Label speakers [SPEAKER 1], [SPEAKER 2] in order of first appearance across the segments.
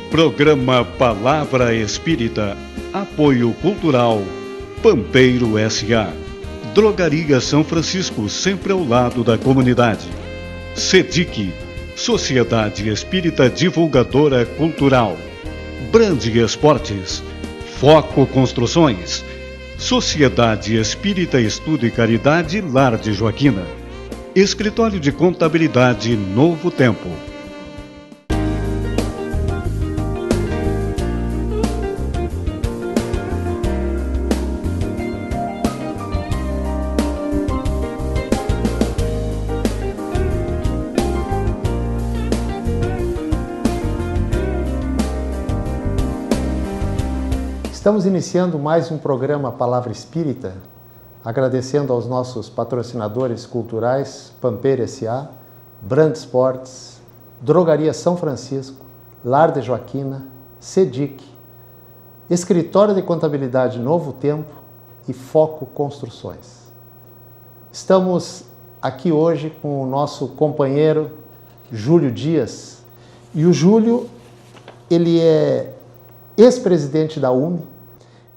[SPEAKER 1] Programa Palavra Espírita. Apoio Cultural Pampeiro S.A. Drogaria São Francisco, sempre ao lado da comunidade. SEDIC, Sociedade Espírita Divulgadora Cultural. Brande Esportes. Foco Construções. Sociedade Espírita Estudo e Caridade Lar de Joaquina. Escritório de Contabilidade Novo Tempo.
[SPEAKER 2] Estamos iniciando mais um programa Palavra Espírita, agradecendo aos nossos patrocinadores culturais, Pampeiro S.A., Brand Esportes, Drogaria São Francisco, Lar de Joaquina, SEDIC, Escritório de Contabilidade Novo Tempo e Foco Construções. Estamos aqui hoje com o nosso companheiro Júlio Dias, e o Júlio, ele é ex-presidente da UME,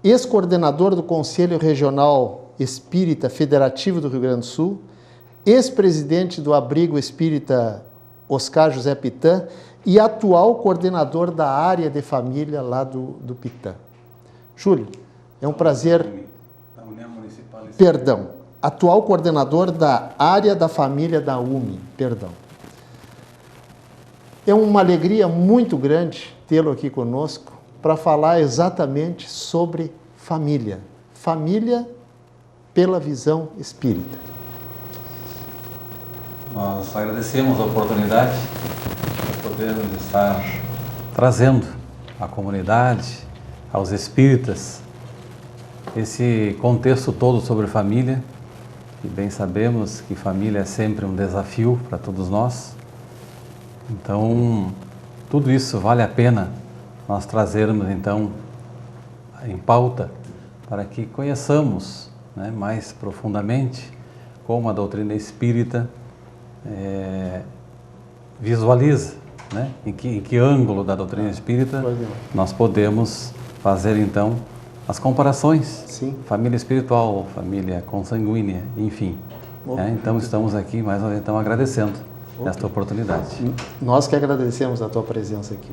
[SPEAKER 2] ex-coordenador do Conselho Regional Espírita Federativo do Rio Grande do Sul, ex-presidente do Abrigo Espírita Oscar José Pitã e atual coordenador da área de família lá do Pitã. Júlio, é um prazer...
[SPEAKER 3] Da União Municipal...
[SPEAKER 2] Perdão, atual coordenador da área da família da UME, perdão. É uma alegria muito grande tê-lo aqui conosco, para falar exatamente sobre família. Família pela visão espírita.
[SPEAKER 3] Nós agradecemos a oportunidade de podermos estar trazendo à comunidade, aos espíritas, esse contexto todo sobre família, e bem sabemos que família é sempre um desafio para todos nós. Então, tudo isso vale a pena nós trazermos então em pauta para que conheçamos, né, mais profundamente como a doutrina espírita visualiza, né, em que ângulo da doutrina espírita nós podemos fazer então as comparações.
[SPEAKER 2] Sim.
[SPEAKER 3] Família espiritual, família consanguínea, enfim. Então estamos aqui mais uma vez então agradecendo esta oportunidade.
[SPEAKER 2] Nós que agradecemos a tua presença aqui.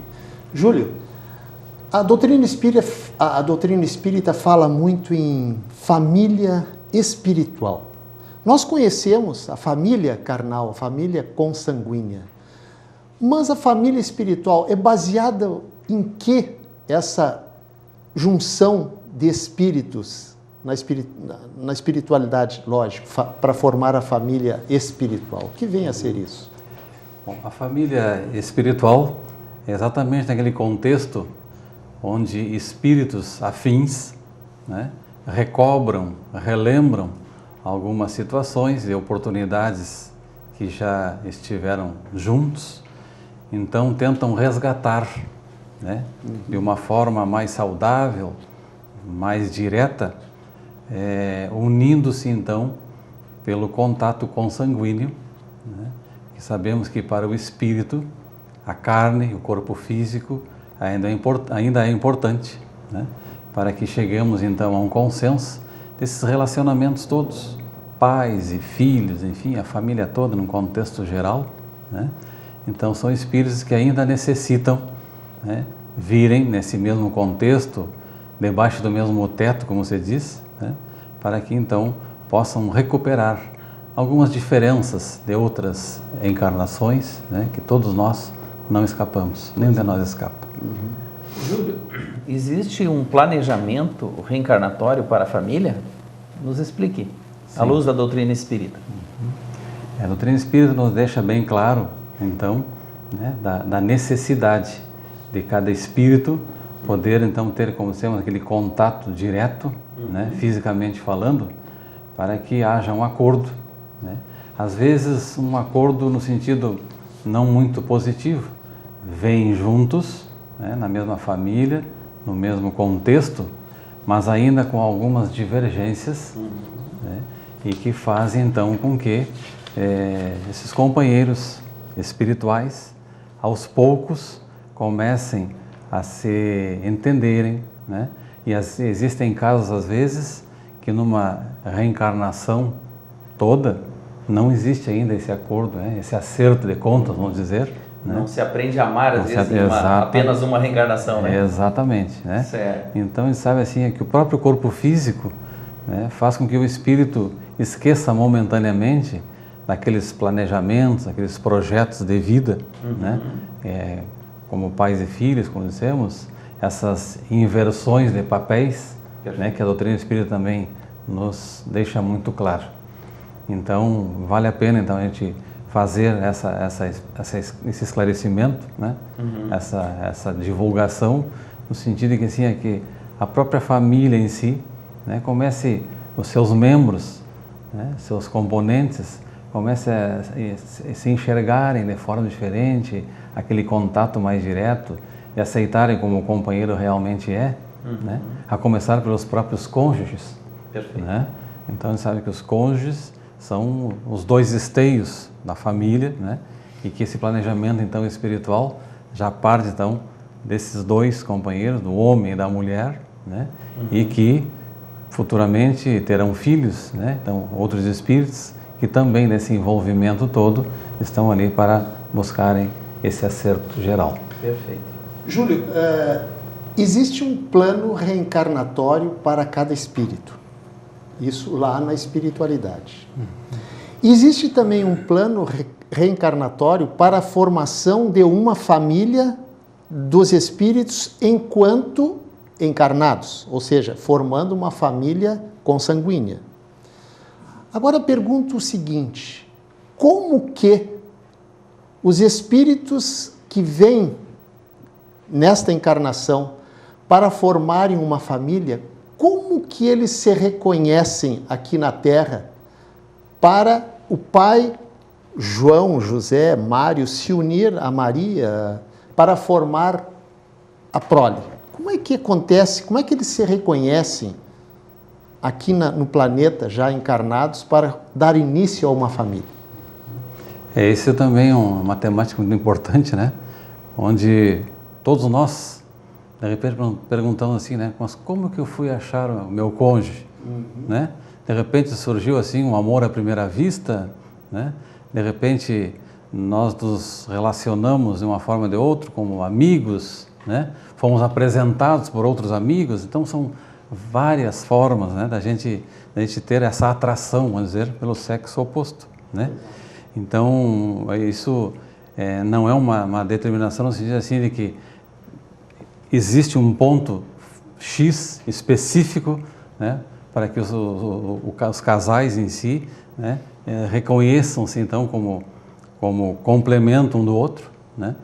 [SPEAKER 2] Júlio, a doutrina espírita fala muito em família espiritual. Nós conhecemos a família carnal, a família consanguínea. Mas a família espiritual é baseada em que essa junção de espíritos na espiritualidade, lógico, para formar a família espiritual? O que vem a ser isso?
[SPEAKER 3] Bom, a família espiritual é exatamente naquele contexto onde espíritos afins, né, recobram, relembram algumas situações e oportunidades que já estiveram juntos, então tentam resgatar, né, de uma forma mais saudável, mais direta, unindo-se então pelo contato consanguíneo, né, que sabemos que para o espírito, a carne, o corpo físico, ainda é importante, né, para que cheguemos então a um consenso desses relacionamentos todos, pais e filhos, enfim, a família toda num contexto geral, né? Então são espíritos que ainda necessitam, né, virem nesse mesmo contexto, debaixo do mesmo teto, como você diz, né, para que então possam recuperar algumas diferenças de outras encarnações, né, que todos nós não escapamos, nenhum de nós escapa.
[SPEAKER 4] Júlio, existe um planejamento reencarnatório para a família? Nos explique, à luz da doutrina espírita.
[SPEAKER 3] A doutrina espírita nos deixa bem claro, então, né, da necessidade de cada espírito poder, então, ter, como temos aquele contato direto, né, fisicamente falando, para que haja um acordo, né? Às vezes, um acordo no sentido não muito positivo, vêm juntos, né, na mesma família, no mesmo contexto, mas ainda com algumas divergências, né, e que fazem então com que esses companheiros espirituais, aos poucos, comecem a se entenderem, né? E existem casos, às vezes, que numa reencarnação toda não existe ainda esse acordo, né? Esse acerto de contas, vamos dizer.
[SPEAKER 4] Não,
[SPEAKER 3] né?
[SPEAKER 4] se aprende a amar, às vezes, em apenas uma reencarnação, né?
[SPEAKER 3] Exatamente, né?
[SPEAKER 4] Certo.
[SPEAKER 3] Então, a gente sabe assim, é que o próprio corpo físico, né, faz com que o espírito esqueça momentaneamente daqueles planejamentos, aqueles projetos de vida, né? Como pais e filhos, como dissemos, essas inversões de papéis, né, que a doutrina espírita também nos deixa muito claro. Então, vale a pena então a gente fazer esse esclarecimento, né? Essa divulgação, no sentido de que, assim, é que a própria família em si, né, comece, os seus membros, né, seus componentes, comece a se enxergarem de forma diferente, aquele contato mais direto, e aceitarem como o companheiro realmente é, né? A começar pelos próprios cônjuges.
[SPEAKER 4] Perfeito.
[SPEAKER 3] Né? Então, a gente sabe que os cônjuges são os dois esteios da família, né? E que esse planejamento, então, espiritual já parte, então, desses dois companheiros, do homem e da mulher, né? E que futuramente terão filhos, né? Então, outros espíritos que também, nesse envolvimento todo, estão ali para buscarem esse acerto geral.
[SPEAKER 4] Perfeito.
[SPEAKER 2] Júlio, existe um plano reencarnatório para cada espírito. Isso lá na espiritualidade. Existe também um plano reencarnatório para a formação de uma família dos espíritos enquanto encarnados, ou seja, formando uma família consanguínea. Agora pergunto o seguinte: como que os espíritos que vêm nesta encarnação para formarem uma família, como que eles se reconhecem aqui na Terra para o pai João, José, Mário se unir a Maria para formar a prole? Como é que acontece, como é que eles se reconhecem aqui no planeta, já encarnados, para dar início a uma família?
[SPEAKER 3] Esse também é uma temática muito importante, né? Onde todos nós, de repente, perguntamos assim, né? Mas como que eu fui achar o meu cônjuge? Né? De repente surgiu assim um amor à primeira vista, né? De repente nós nos relacionamos de uma forma ou de outra como amigos, né? Fomos apresentados por outros amigos. Então são várias formas, né, da gente ter essa atração, vamos dizer, pelo sexo oposto, né? Então isso não é uma determinação no sentido assim de que existe um ponto X específico, né, para que os casais em si, né, reconheçam-se então como complemento um do outro, né?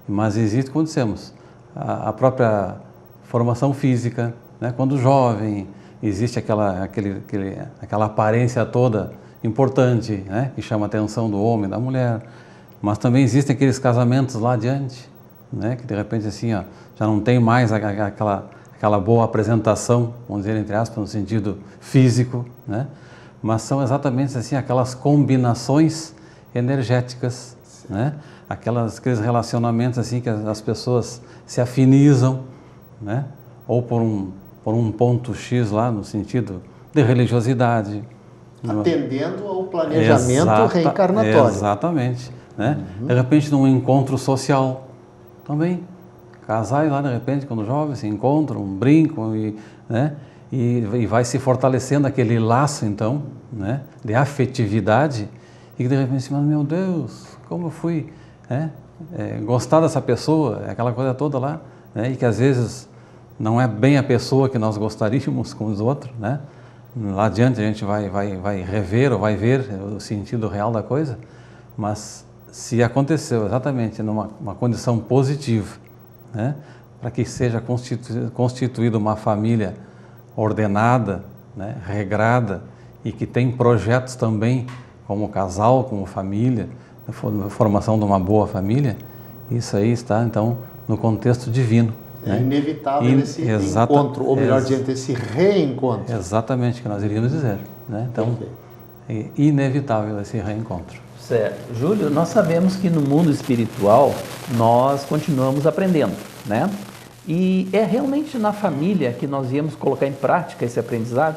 [SPEAKER 3] Mas existe, como dissemos, a própria formação física, né? Quando jovem, existe aquela aparência toda importante, né? Que chama a atenção do homem e da mulher, mas também existem aqueles casamentos lá adiante, né? Que de repente assim, ó, já não tem mais aquela boa apresentação, vamos dizer entre aspas, no sentido físico, né? Mas são exatamente assim aquelas combinações energéticas, né? Aqueles relacionamentos assim que as pessoas se afinizam, né? Ou por um ponto X lá no sentido de religiosidade,
[SPEAKER 2] atendendo ao planejamento reencarnatório.
[SPEAKER 3] Exatamente, né? De repente num encontro social também, casais lá de repente quando jovens se encontram, brincam né? E vai se fortalecendo aquele laço então, né, de afetividade, e que de repente assim, meu Deus, como eu fui, né, gostar dessa pessoa, aquela coisa toda lá, né, e que às vezes não é bem a pessoa que nós gostaríamos como os outros, né? Lá adiante a gente vai rever ou vai ver o sentido real da coisa, mas se aconteceu exatamente numa condição positiva, né, para que seja constituída uma família ordenada, né, regrada, e que tem projetos também como casal, como família, a formação de uma boa família, isso aí está então no contexto divino.
[SPEAKER 2] É inevitável esse encontro, ou melhor dizendo, esse reencontro.
[SPEAKER 3] Exatamente o que nós iríamos dizer, né? Então, é inevitável esse reencontro.
[SPEAKER 4] Certo. Júlio, nós sabemos que no mundo espiritual nós continuamos aprendendo, né? E é realmente na família que nós íamos colocar em prática esse aprendizado?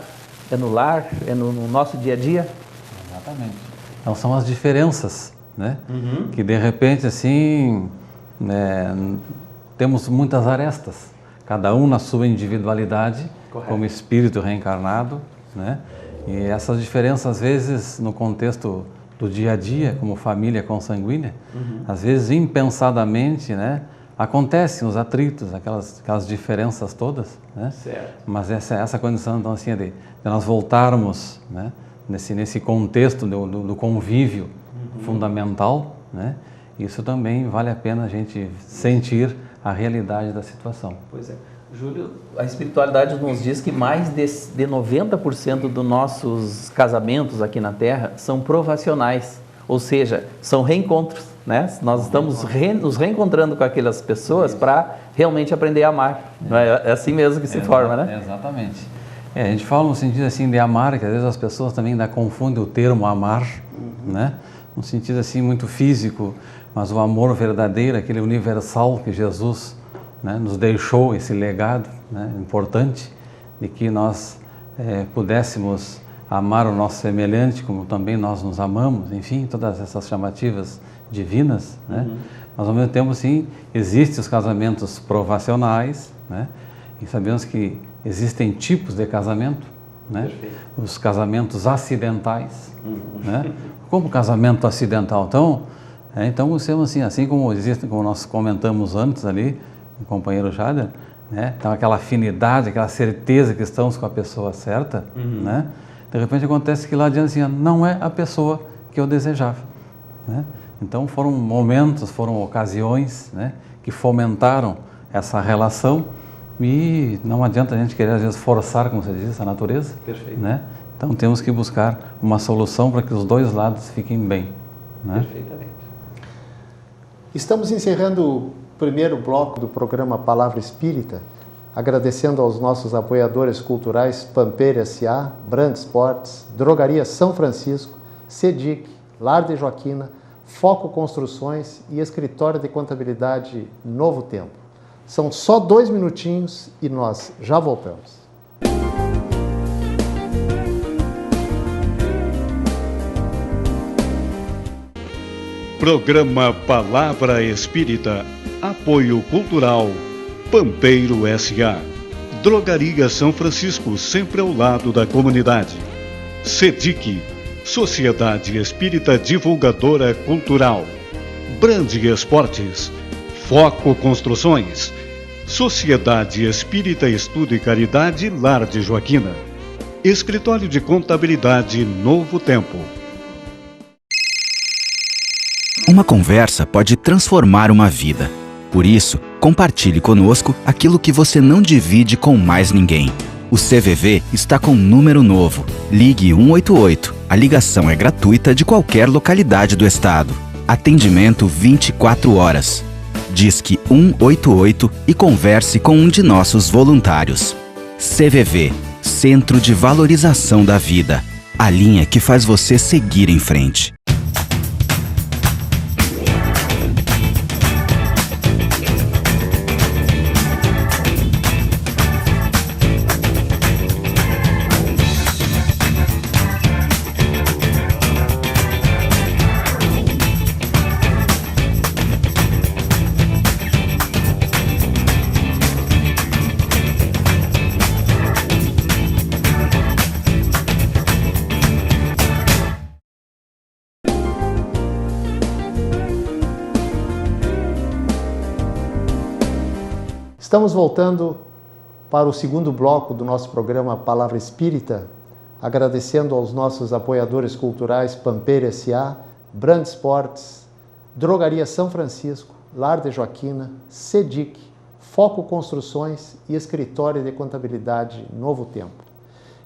[SPEAKER 4] É no lar? É no nosso dia a dia?
[SPEAKER 3] Exatamente. Então são as diferenças, né? Que de repente assim, né, temos muitas arestas, cada um na sua individualidade, correto, como espírito reencarnado, né? E essas diferenças às vezes no contexto do dia a dia, como família consanguínea, às vezes impensadamente, né, acontecem os atritos, aquelas diferenças todas, né?
[SPEAKER 4] Certo.
[SPEAKER 3] Mas essa condição então assim de nós voltarmos, né, nesse contexto do convívio fundamental, né? Isso também vale a pena a gente sentir a realidade da situação.
[SPEAKER 4] Pois é. Júlio, a espiritualidade nos diz que mais de 90% dos nossos casamentos aqui na Terra são provacionais, ou seja, são reencontros, né? Nós estamos nos reencontrando com aquelas pessoas para realmente aprender a amar. É assim mesmo que se forma, né?
[SPEAKER 3] Exatamente. A gente fala no sentido assim de amar, que às vezes as pessoas também confundem o termo amar, né? No sentido assim muito físico, mas o amor verdadeiro, aquele universal que Jesus, né, nos deixou, esse legado, né, importante, de que nós pudéssemos amar o nosso semelhante como também nós nos amamos, enfim, todas essas chamativas divinas, né? Mas ao mesmo tempo, sim, existem os casamentos provacionais, né? E sabemos que existem tipos de casamento, né? Os casamentos acidentais, né? Como casamento acidental, então assim como existe, como nós comentamos antes ali, o companheiro Jader, né? Então aquela afinidade, aquela certeza que estamos com a pessoa certa, né? De repente acontece que lá adiante assim, não é a pessoa que eu desejava, né? Então foram momentos, foram ocasiões, né, que fomentaram essa relação e não adianta a gente querer às vezes forçar, como você diz, a natureza.
[SPEAKER 4] Perfeito.
[SPEAKER 3] Né? Então temos que buscar uma solução para que os dois lados fiquem bem, né?
[SPEAKER 4] Perfeitamente.
[SPEAKER 2] Estamos encerrando o primeiro bloco do programa Palavra Espírita, agradecendo aos nossos apoiadores culturais Pampeira S.A., Brand Sports, Drogaria São Francisco, CEDIC, Lar de Joaquina, Foco Construções e Escritório de Contabilidade Novo Tempo. São só 2 minutinhos e nós já voltamos.
[SPEAKER 1] Programa Palavra Espírita. Apoio Cultural Pampeiro S.A. Drogaria São Francisco, sempre ao lado da comunidade. CEDIC, Sociedade Espírita Divulgadora Cultural. Brand Esportes. Foco Construções. Sociedade Espírita Estudo e Caridade Lar de Joaquina. Escritório de Contabilidade Novo Tempo.
[SPEAKER 5] Uma conversa pode transformar uma vida. Por isso, compartilhe conosco aquilo que você não divide com mais ninguém. O CVV está com um número novo. Ligue 188. A ligação é gratuita de qualquer localidade do estado. Atendimento 24 horas. Disque 188 e converse com um de nossos voluntários. CVV, Centro de Valorização da Vida. A linha que faz você seguir em frente.
[SPEAKER 2] Estamos voltando para o segundo bloco do nosso programa Palavra Espírita, agradecendo aos nossos apoiadores culturais Pampeira S.A., Brand Sports, Drogaria São Francisco, Lar de Joaquina, CEDIC, Foco Construções e Escritório de Contabilidade Novo Tempo.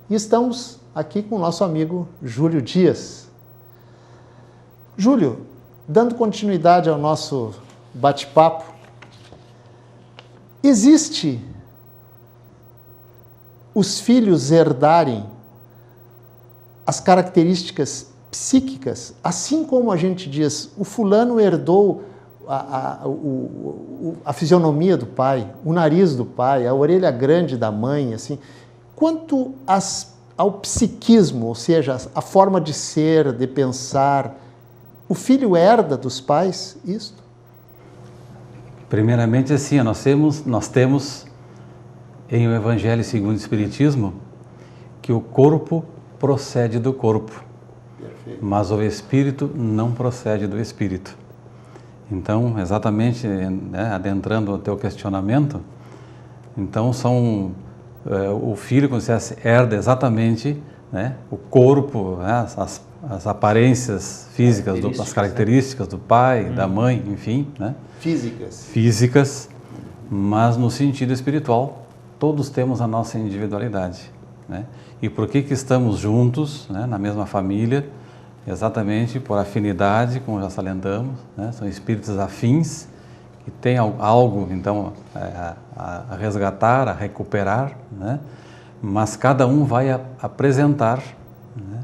[SPEAKER 2] E estamos aqui com o nosso amigo Júlio Dias. Júlio, dando continuidade ao nosso bate-papo, existe os filhos herdarem as características psíquicas, assim como a gente diz, o fulano herdou a fisionomia do pai, o nariz do pai, a orelha grande da mãe, assim, quanto ao psiquismo, ou seja, a forma de ser, de pensar, o filho herda dos pais isto?
[SPEAKER 3] Primeiramente, assim, nós temos em o Evangelho segundo o Espiritismo que o corpo procede do corpo, mas o espírito não procede do espírito. Então, exatamente, né, adentrando o teu questionamento, então o filho, como se dissesse, herda exatamente, né, o corpo, né, as aparências físicas, as características do pai, da mãe, enfim, né, físicas, mas no sentido espiritual, todos temos a nossa individualidade, né? E por que estamos juntos, né, na mesma família? Exatamente por afinidade, como já salientamos, né? São espíritos afins que têm algo, então, a resgatar, a recuperar, né? Mas cada um vai apresentar, né,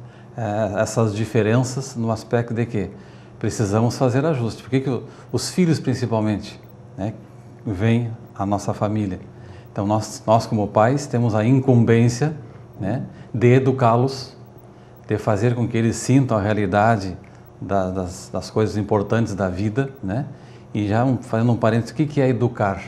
[SPEAKER 3] essas diferenças no aspecto de que precisamos fazer ajuste. Por que os filhos, principalmente, né, vêm à nossa família? Então, nós como pais temos a incumbência, né, de educá-los, de fazer com que eles sintam a realidade das coisas importantes da vida, né? E já fazendo um parênteses, o que é educar?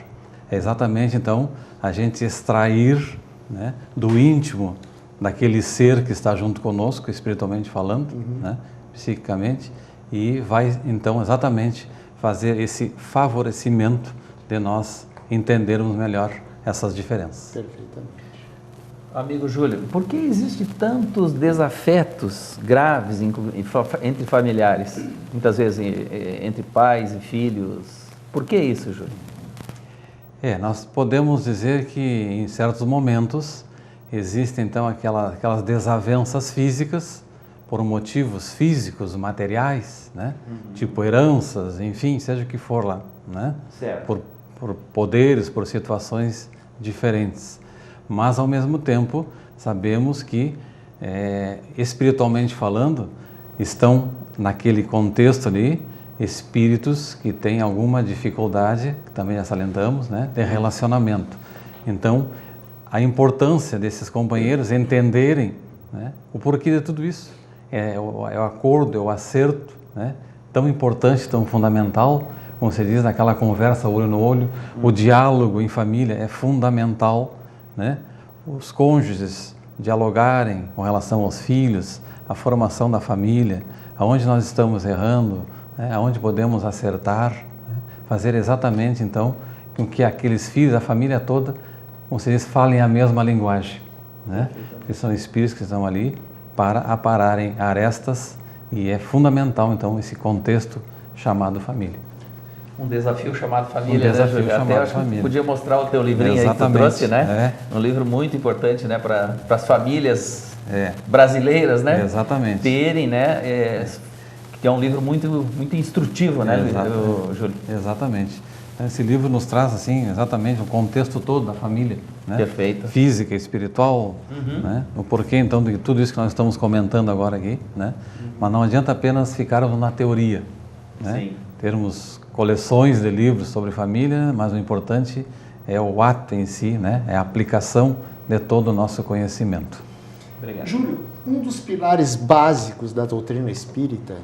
[SPEAKER 3] É exatamente, então, a gente extrair, né, do íntimo daquele ser que está junto conosco, espiritualmente falando, né, psiquicamente, e vai, então, exatamente fazer esse favorecimento de nós entendermos melhor essas diferenças.
[SPEAKER 2] Perfeitamente.
[SPEAKER 4] Amigo Júlio, por que existem tantos desafetos graves entre familiares? Muitas vezes entre pais e filhos. Por que isso, Júlio?
[SPEAKER 3] Nós podemos dizer que em certos momentos existem então aquelas desavenças físicas por motivos físicos, materiais, né? Tipo heranças, enfim, seja o que for lá, né?
[SPEAKER 4] Certo.
[SPEAKER 3] Por poderes, por situações diferentes. Mas, ao mesmo tempo, sabemos que, espiritualmente falando, estão naquele contexto ali espíritos que têm alguma dificuldade, que também já salientamos, né, de relacionamento. Então, a importância desses companheiros entenderem, né, o porquê de tudo isso. É o acordo, é o acerto, né, tão importante, tão fundamental, como se diz naquela conversa olho no olho, o diálogo em família é fundamental, né? Os cônjuges dialogarem com relação aos filhos, a formação da família, aonde nós estamos errando, né? Aonde podemos acertar, né? Fazer exatamente então com que aqueles filhos, a família toda, como se diz, falem a mesma linguagem, né? Porque são espíritos que estão ali para apararem arestas e é fundamental então esse contexto chamado família.
[SPEAKER 4] Um desafio chamado família,
[SPEAKER 3] um desafio,
[SPEAKER 4] né,
[SPEAKER 3] chamado
[SPEAKER 4] até acho
[SPEAKER 3] família.
[SPEAKER 4] Que podia mostrar o teu livrinho aí que tu trouxe, né? Um livro muito importante, né, para as famílias brasileiras, né?
[SPEAKER 3] Exatamente.
[SPEAKER 4] Terem, né? Que é um livro muito instrutivo, né, Júlio?
[SPEAKER 3] Exatamente. Esse livro nos traz, assim, exatamente o contexto todo da família, né?
[SPEAKER 4] Perfeito.
[SPEAKER 3] Física, espiritual, né? O porquê, então, de tudo isso que nós estamos comentando agora aqui, né? Mas não adianta apenas ficarmos na teoria, né?
[SPEAKER 4] Sim.
[SPEAKER 3] Termos coleções de livros sobre família, mas o importante é o ato em si, né? É a aplicação de todo o nosso conhecimento.
[SPEAKER 4] Obrigado.
[SPEAKER 2] Júlio, um dos pilares básicos da doutrina espírita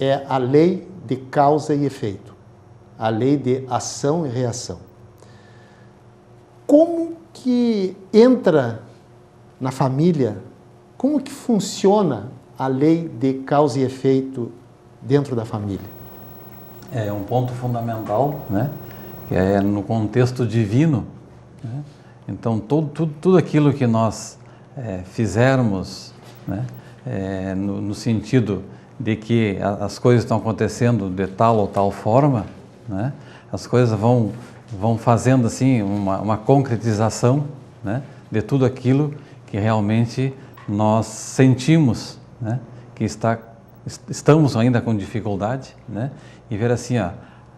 [SPEAKER 2] é a lei de causa e efeito, a lei de ação e reação. Como que entra na família, como que funciona a lei de causa e efeito dentro da família?
[SPEAKER 3] É um ponto fundamental, né? Que é no contexto divino, né? Então, tudo aquilo que nós fizermos, né? No sentido de que as coisas estão acontecendo de tal ou tal forma, né? As coisas vão fazendo assim uma concretização, né? De tudo aquilo que realmente nós sentimos, né? Que estamos ainda com dificuldade, né? E ver assim,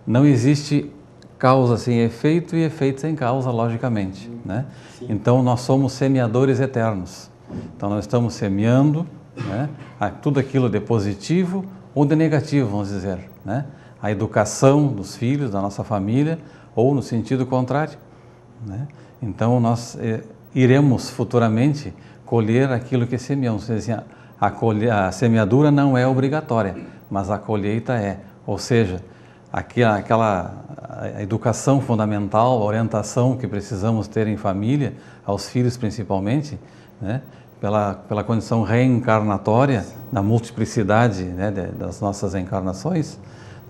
[SPEAKER 3] não existe causa sem efeito e efeito sem causa, logicamente, né? Então, nós somos semeadores eternos. Então, nós estamos semeando, né, tudo aquilo de positivo ou de negativo, vamos dizer, né? a educação dos filhos, da nossa família, ou no sentido contrário, né? Então nós iremos futuramente colher aquilo que semeamos. Assim, a semeadura não é obrigatória, mas a colheita é. Ou seja, a educação fundamental, a orientação que precisamos ter em família, aos filhos principalmente, né? Pela condição reencarnatória, da multiplicidade, né, das nossas encarnações,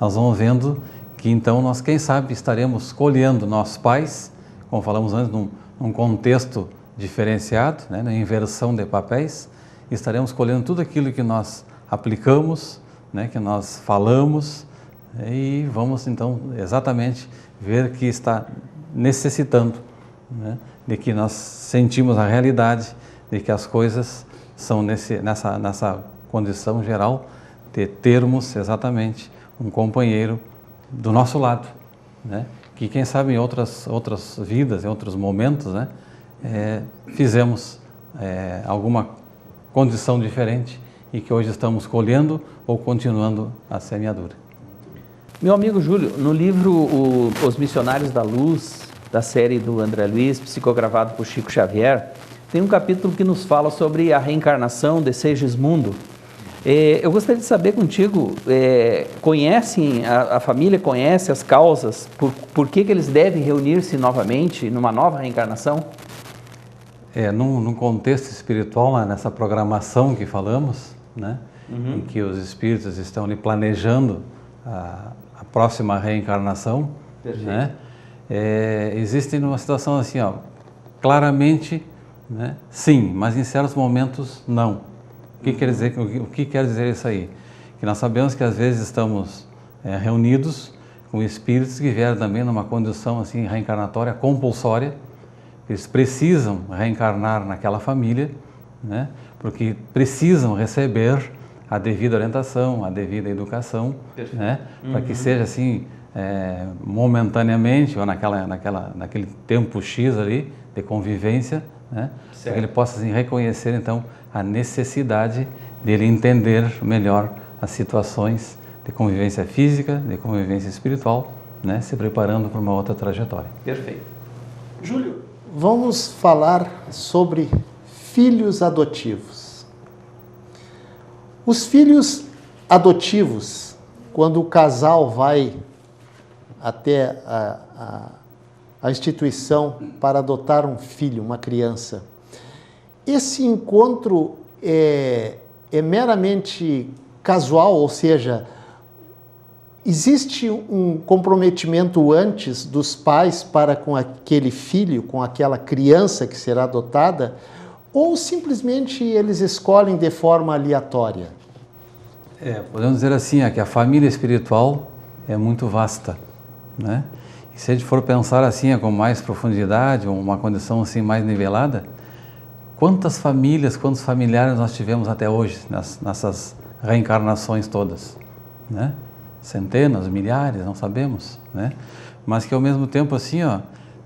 [SPEAKER 3] nós vamos vendo que então nós, quem sabe, estaremos colhendo nossos pais, como falamos antes, num contexto diferenciado, né, na inversão de papéis, estaremos colhendo tudo aquilo que nós aplicamos, né, que nós falamos, e vamos então exatamente ver que está necessitando, né, de que nós sentimos a realidade de que as coisas são nessa condição geral de termos exatamente um companheiro do nosso lado, né, que quem sabe em outras vidas, em outros momentos, né, fizemos alguma condição diferente e que hoje estamos colhendo ou continuando a semeadura.
[SPEAKER 4] Meu amigo Júlio, no livro Os Missionários da Luz, da série do André Luiz, psicografado por Chico Xavier, tem um capítulo que nos fala sobre a reencarnação de Segismundo. Eu gostaria de saber contigo, a família conhece as causas, por que eles devem reunir-se novamente numa nova reencarnação?
[SPEAKER 3] Num contexto espiritual, nessa programação que falamos, né, em que os espíritos estão ali planejando a próxima reencarnação, né, existe uma situação assim, claramente, né, sim, mas em certos momentos não. O que quer dizer isso aí? Que nós sabemos que às vezes estamos reunidos com espíritos que vieram também numa condição assim reencarnatória compulsória. Eles precisam reencarnar naquela família, né, porque precisam receber a devida orientação, a devida educação, né, para que seja assim momentaneamente ou naquele tempo X ali de convivência, né, para que ele possa assim, reconhecer então a necessidade dele entender melhor as situações de convivência física, de convivência espiritual, né, se preparando para uma outra trajetória.
[SPEAKER 4] Perfeito.
[SPEAKER 2] Júlio, vamos falar sobre filhos adotivos. Os filhos adotivos, quando o casal vai até a instituição para adotar um filho, uma criança, esse encontro é meramente casual, ou seja, existe um comprometimento antes dos pais para com aquele filho, com aquela criança que será adotada, ou simplesmente eles escolhem de forma aleatória?
[SPEAKER 3] Podemos dizer assim, que a família espiritual é muito vasta, né? E se a gente for pensar assim com mais profundidade, ou uma condição assim mais nivelada, quantas famílias, quantos familiares nós tivemos até hoje, nessas reencarnações todas, né? Centenas, milhares, não sabemos, né? Mas que ao mesmo tempo assim,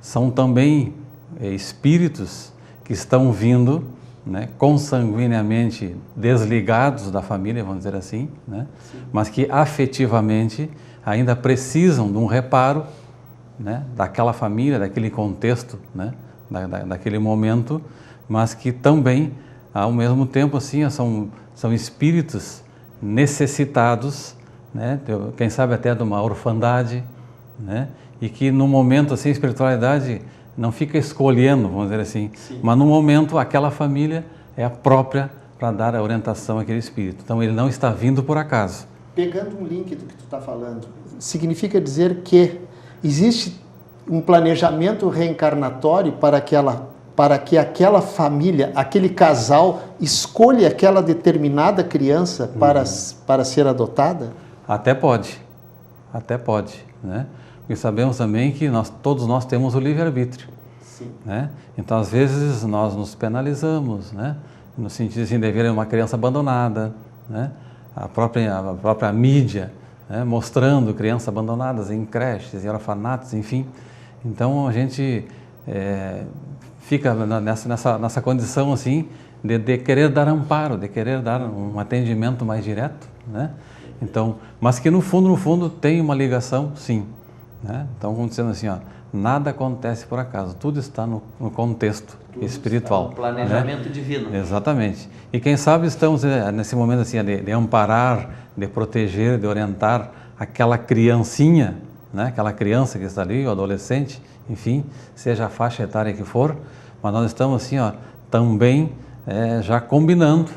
[SPEAKER 3] são também espíritos que estão vindo, né, consanguineamente desligados da família, vamos dizer assim, né? Mas que afetivamente ainda precisam de um reparo, né, daquela família, daquele contexto, né, daquele momento, mas que também, ao mesmo tempo, assim, são espíritos necessitados, né, quem sabe até de uma orfandade, né, e que no momento assim a espiritualidade não fica escolhendo, vamos dizer assim, mas no momento aquela família é a própria para dar a orientação àquele espírito. Então ele não está vindo por acaso.
[SPEAKER 2] Pegando um link do que tu está falando, significa dizer que existe um planejamento reencarnatório para que aquela família, aquele casal, escolha aquela determinada criança para ser adotada?
[SPEAKER 3] Até pode, né? Porque sabemos também que todos nós temos o livre-arbítrio, né? Então, às vezes, nós nos penalizamos, né? No sentido assim, de ver uma criança abandonada, né? A própria mídia, né, mostrando crianças abandonadas em creches, em orfanatos, enfim. Então, a gente fica nessa condição assim, de querer dar amparo, de querer dar um atendimento mais direto, né? Então, mas que no fundo tem uma ligação, sim, né? Então, vamos dizendo assim, ó, nada acontece por acaso, tudo está no contexto espiritual.
[SPEAKER 4] Está no planejamento divino.
[SPEAKER 3] Exatamente. E quem sabe estamos nesse momento assim, de amparar, de proteger, de orientar aquela criancinha, né? Aquela criança que está ali, o adolescente, enfim, seja a faixa etária que for, mas nós estamos assim, ó, também já combinando,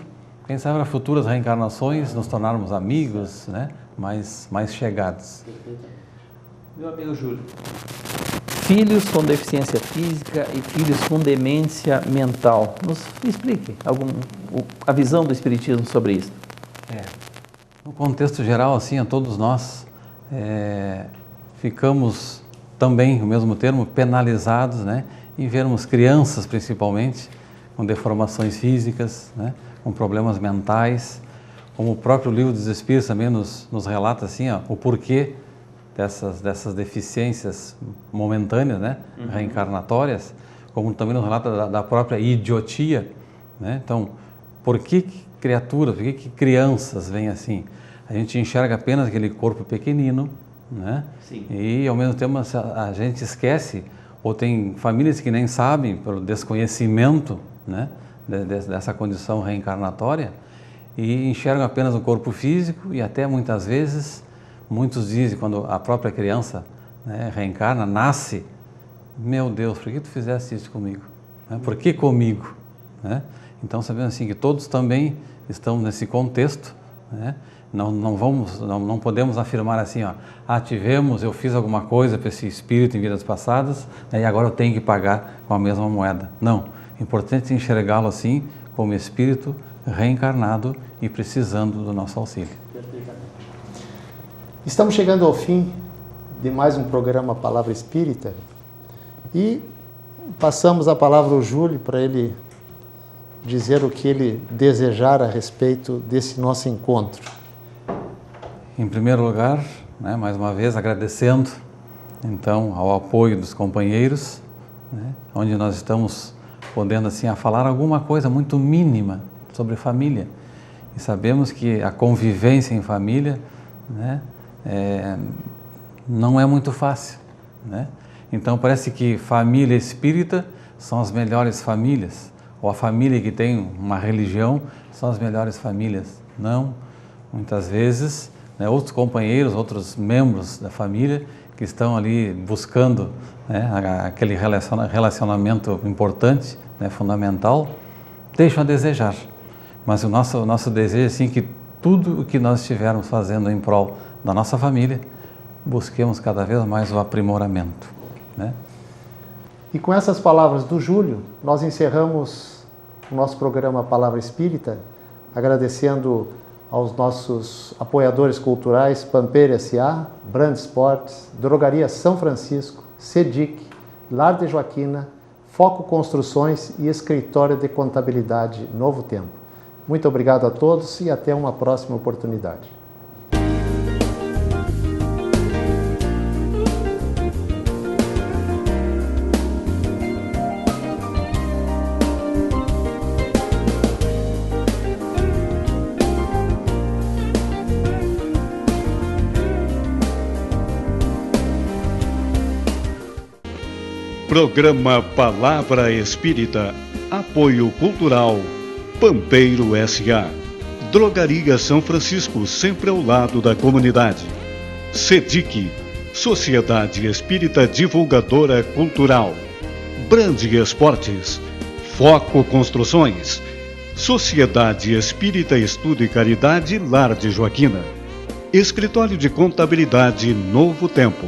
[SPEAKER 3] quem sabe para futuras reencarnações nos tornarmos amigos, né? mais chegados.
[SPEAKER 4] Meu amigo Júlio, filhos com deficiência física e filhos com demência mental, nos explique a visão do Espiritismo sobre isso.
[SPEAKER 3] No contexto geral, assim, a todos nós ficamos também, o mesmo termo, penalizados, né? Em vermos crianças, principalmente, com deformações físicas, né? Com problemas mentais, como o próprio Livro dos Espíritos também nos relata assim, ó, o porquê dessas deficiências momentâneas, né? Reencarnatórias, como também nos relata da própria idiotia, né? Então, por que criaturas, por que crianças vêm assim? A gente enxerga apenas aquele corpo pequenino, né?
[SPEAKER 4] Sim.
[SPEAKER 3] E ao mesmo tempo a gente esquece, ou tem famílias que nem sabem, pelo desconhecimento, né? Dessa condição reencarnatória, e enxergam apenas o corpo físico, e até muitas vezes, muitos dizem, quando a própria criança, né, reencarna, nasce, meu Deus, por que tu fizeste isso comigo? Né? Por que comigo? Né? Então, sabendo assim que todos também estão nesse contexto, né? Não podemos afirmar assim, ó, eu fiz alguma coisa para esse espírito em vidas passadas, né, e agora eu tenho que pagar com a mesma moeda. Não, é importante enxergá-lo assim, como espírito reencarnado e precisando do nosso auxílio.
[SPEAKER 2] Estamos chegando ao fim de mais um programa Palavra Espírita e passamos a palavra ao Júlio para ele dizer o que ele desejar a respeito desse nosso encontro.
[SPEAKER 3] Em primeiro lugar, né, mais uma vez agradecendo então ao apoio dos companheiros, né, onde nós estamos podendo assim a falar alguma coisa muito mínima sobre família, e sabemos que a convivência em família, né, não é muito fácil, né? Então parece que família espírita são as melhores famílias, ou a família que tem uma religião são as melhores famílias. Não, muitas vezes, né, outros companheiros, outros membros da família que estão ali buscando, né, aquele relacionamento importante, né, fundamental, deixam a desejar. Mas o nosso desejo é assim, que tudo o que nós estivermos fazendo em prol da nossa família, busquemos cada vez mais o aprimoramento, né?
[SPEAKER 2] E com essas palavras do Júlio, nós encerramos o nosso programa Palavra Espírita, agradecendo aos nossos apoiadores culturais, Pampeira S.A., Brand Sports, Drogaria São Francisco, CEDIC, Lar de Joaquina, Foco Construções e Escritório de Contabilidade Novo Tempo. Muito obrigado a todos e até uma próxima oportunidade.
[SPEAKER 1] Programa Palavra Espírita. Apoio Cultural Pampeiro S.A. Drogaria São Francisco, sempre ao lado da comunidade. CEDIC, Sociedade Espírita Divulgadora Cultural. Brand Esportes. Foco Construções. Sociedade Espírita Estudo e Caridade Lar de Joaquina. Escritório de Contabilidade Novo Tempo.